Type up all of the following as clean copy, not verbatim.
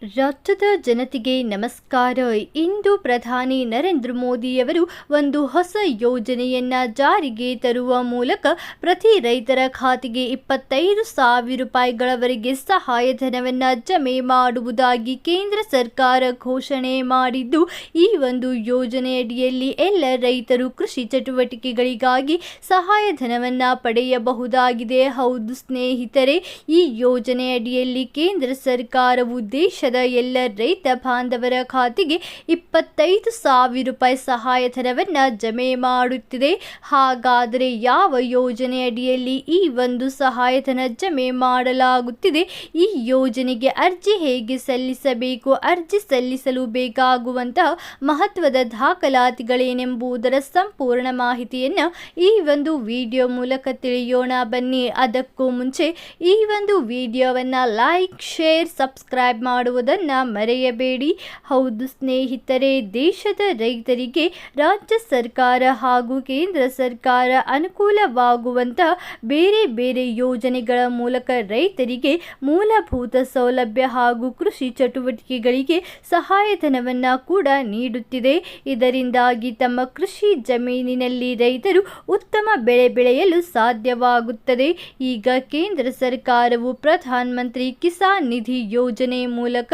ರಾಜ್ಯದ ಜನತೆಗೆ ನಮಸ್ಕಾರ. ಇಂದು ಪ್ರಧಾನಿ ನರೇಂದ್ರ ಮೋದಿಯವರು ಒಂದು ಹೊಸ ಯೋಜನೆಯನ್ನ ಜಾರಿಗೆ ತರುವ ಮೂಲಕ ಪ್ರತಿ ರೈತರ ಖಾತೆಗೆ 25,000 ರೂಪಾಯಿಗಳವರೆಗೆ ಸಹಾಯಧನವನ್ನು ಜಮೆ ಮಾಡುವುದಾಗಿ ಕೇಂದ್ರ ಸರ್ಕಾರ ಘೋಷಣೆ ಮಾಡಿದ್ದು, ಈ ಒಂದು ಯೋಜನೆಯಡಿಯಲ್ಲಿ ಎಲ್ಲ ರೈತರು ಕೃಷಿ ಚಟುವಟಿಕೆಗಳಿಗಾಗಿ ಸಹಾಯಧನವನ್ನು ಪಡೆಯಬಹುದಾಗಿದೆ. ಹೌದು ಸ್ನೇಹಿತರೆ, ಈ ಯೋಜನೆಯಡಿಯಲ್ಲಿ ಕೇಂದ್ರ ಸರ್ಕಾರವು ದೇಶದ ಎಲ್ಲ ರೈತ ಬಾಂಧವರ ಖಾತೆಗೆ 25,000 ರೂಪಾಯಿ ಸಹಾಯಧನವನ್ನು ಜಮೆ ಮಾಡುತ್ತಿದೆ. ಹಾಗಾದರೆ ಯಾವ ಯೋಜನೆಯಡಿಯಲ್ಲಿ ಈ ಒಂದು ಸಹಾಯಧನ ಜಮೆ ಮಾಡಲಾಗುತ್ತಿದೆ? ಈ ಯೋಜನೆಗೆ ಅರ್ಜಿ ಹೇಗೆ ಸಲ್ಲಿಸಬೇಕು? ಅರ್ಜಿ ಸಲ್ಲಿಸಲು ಬೇಕಾಗುವಂತಹ ಮಹತ್ವದ ದಾಖಲಾತಿಗಳೇನೆಂಬುದರ ಸಂಪೂರ್ಣ ಮಾಹಿತಿಯನ್ನು ಈ ಒಂದು ವಿಡಿಯೋ ಮೂಲಕ ತಿಳಿಯೋಣ ಬನ್ನಿ. ಅದಕ್ಕೂ ಮುಂಚೆ ಈ ಒಂದು ವಿಡಿಯೋವನ್ನು ಲೈಕ್, ಶೇರ್, ಸಬ್ಸ್ಕ್ರೈಬ್ ಮಾಡುವುದನ್ನು ಮರೆಯಬೇಡಿ. ಹೌದು ಸ್ನೇಹಿತರೆ, ದೇಶದ ರೈತರಿಗೆ ರಾಜ್ಯ ಸರ್ಕಾರ ಹಾಗೂ ಕೇಂದ್ರ ಸರ್ಕಾರ ಅನುಕೂಲವಾಗುವಂತಹ ಬೇರೆ ಬೇರೆ ಯೋಜನೆಗಳ ಮೂಲಕ ರೈತರಿಗೆ ಮೂಲಭೂತ ಸೌಲಭ್ಯ ಹಾಗೂ ಕೃಷಿ ಚಟುವಟಿಕೆಗಳಿಗೆ ಸಹಾಯಧನವನ್ನು ಕೂಡ ನೀಡುತ್ತಿದೆ. ಇದರಿಂದಾಗಿ ತಮ್ಮ ಕೃಷಿ ಜಮೀನಿನಲ್ಲಿ ರೈತರು ಉತ್ತಮ ಬೆಳೆ ಬೆಳೆಯಲು ಸಾಧ್ಯವಾಗುತ್ತದೆ. ಈಗ ಕೇಂದ್ರ ಸರ್ಕಾರವು ಪ್ರಧಾನ ಮಂತ್ರಿ ಕಿಸಾನ್ ನಿಧಿ ಯೋಜನೆ ಮೂಲಕ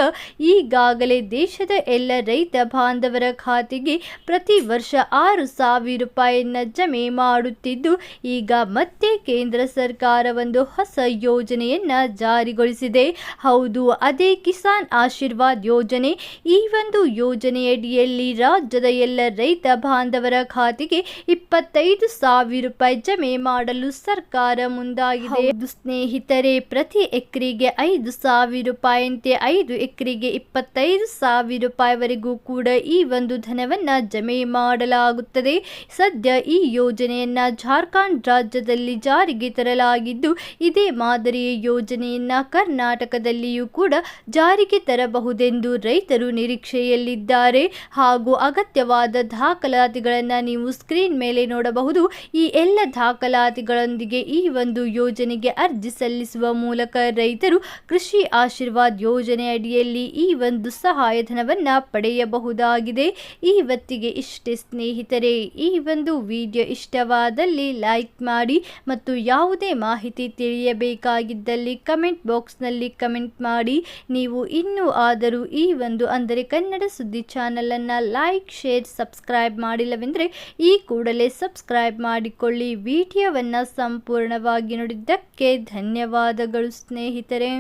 ಈಗಾಗಲೇ ದೇಶದ ಎಲ್ಲ ರೈತ ಬಾಂಧವರ ಖಾತೆಗೆ ಪ್ರತಿ ವರ್ಷ 6,000 ರೂಪಾಯಿಯನ್ನು ಜಮೆ ಮಾಡುತ್ತಿದ್ದು, ಈಗ ಮತ್ತೆ ಕೇಂದ್ರ ಸರ್ಕಾರ ಒಂದು ಹೊಸ ಯೋಜನೆಯನ್ನ ಜಾರಿಗೊಳಿಸಿದೆ. ಹೌದು, ಅದೇ ಕಿಸಾನ್ ಆಶೀರ್ವಾದ್ ಯೋಜನೆ. ಈ ಒಂದು ಯೋಜನೆಯಡಿಯಲ್ಲಿ ರಾಜ್ಯದ ಎಲ್ಲ ರೈತ ಬಾಂಧವರ ಖಾತೆಗೆ 25,000 ರೂಪಾಯಿ ಜಮೆ ಮಾಡಲು ಸರ್ಕಾರ ಮುಂದಾಗಿದೆ. ಸ್ನೇಹಿತರೆ, ಪ್ರತಿ ಎಕರೆಗೆ 5,000 ರೂಪಾಯಿಯಂತೆ 5 ಎಕರೆಗೆ 25,000 ರೂಪಾಯಿವರೆಗೂ ಕೂಡ ಈ ಒಂದು ಧನವನ್ನು ಜಮೆ ಮಾಡಲಾಗುತ್ತದೆ. ಸದ್ಯ ಈ ಯೋಜನೆಯನ್ನ ಜಾರ್ಖಂಡ್ ರಾಜ್ಯದಲ್ಲಿ ಜಾರಿಗೆ ತರಲಾಗಿದ್ದು, ಇದೇ ಮಾದರಿಯ ಯೋಜನೆಯನ್ನ ಕರ್ನಾಟಕದಲ್ಲಿಯೂ ಕೂಡ ಜಾರಿಗೆ ತರಬಹುದೆಂದು ರೈತರು ನಿರೀಕ್ಷೆಯಲ್ಲಿದ್ದಾರೆ. ಹಾಗೂ ಅಗತ್ಯವಾದ ದಾಖಲಾತಿಗಳನ್ನು ನೀವು ಸ್ಕ್ರೀನ್ ಮೇಲೆ ನೋಡಬಹುದು. ಈ ಎಲ್ಲ ದಾಖಲಾತಿಗಳೊಂದಿಗೆ ಈ ಒಂದು ಯೋಜನೆಗೆ ಅರ್ಜಿ ಸಲ್ಲಿಸುವ ಮೂಲಕ ರೈತರು ಕೃಷಿ ಆಶೀರ್ವಾದ್ ಯೋಜನೆ ಅಡಿಯಲ್ಲಿ ಈ ಒಂದು ಸಹಾಯಧನವನ್ನು ಪಡೆಯಬಹುದಾಗಿದೆ. ಇವತ್ತಿಗೆ ಇಷ್ಟೇ ಸ್ನೇಹಿತರೆ. ಈ ಒಂದು ವಿಡಿಯೋ ಇಷ್ಟವಾದಲ್ಲಿ ಲೈಕ್ ಮಾಡಿ ಮತ್ತು ಯಾವುದೇ ಮಾಹಿತಿ ತಿಳಿಯಬೇಕಾಗಿದ್ದಲ್ಲಿ ಕಮೆಂಟ್ ಬಾಕ್ಸ್ನಲ್ಲಿ ಕಮೆಂಟ್ ಮಾಡಿ. ನೀವು ಇನ್ನೂ ಆದರೂ ಈ ಒಂದು ಅಂದರೆ ಕನ್ನಡ ಸುದ್ದಿ ಚಾನಲನ್ನು ಲೈಕ್, ಶೇರ್, ಸಬ್ಸ್ಕ್ರೈಬ್ ಮಾಡಿಲ್ಲವೆಂದರೆ ಈ ಕೂಡಲೇ ಸಬ್ಸ್ಕ್ರೈಬ್ ಮಾಡಿಕೊಳ್ಳಿ. ವಿಡಿಯೋವನ್ನು ಸಂಪೂರ್ಣವಾಗಿ ನೋಡಿದ್ದಕ್ಕೆ ಧನ್ಯವಾದಗಳು ಸ್ನೇಹಿತರೆ.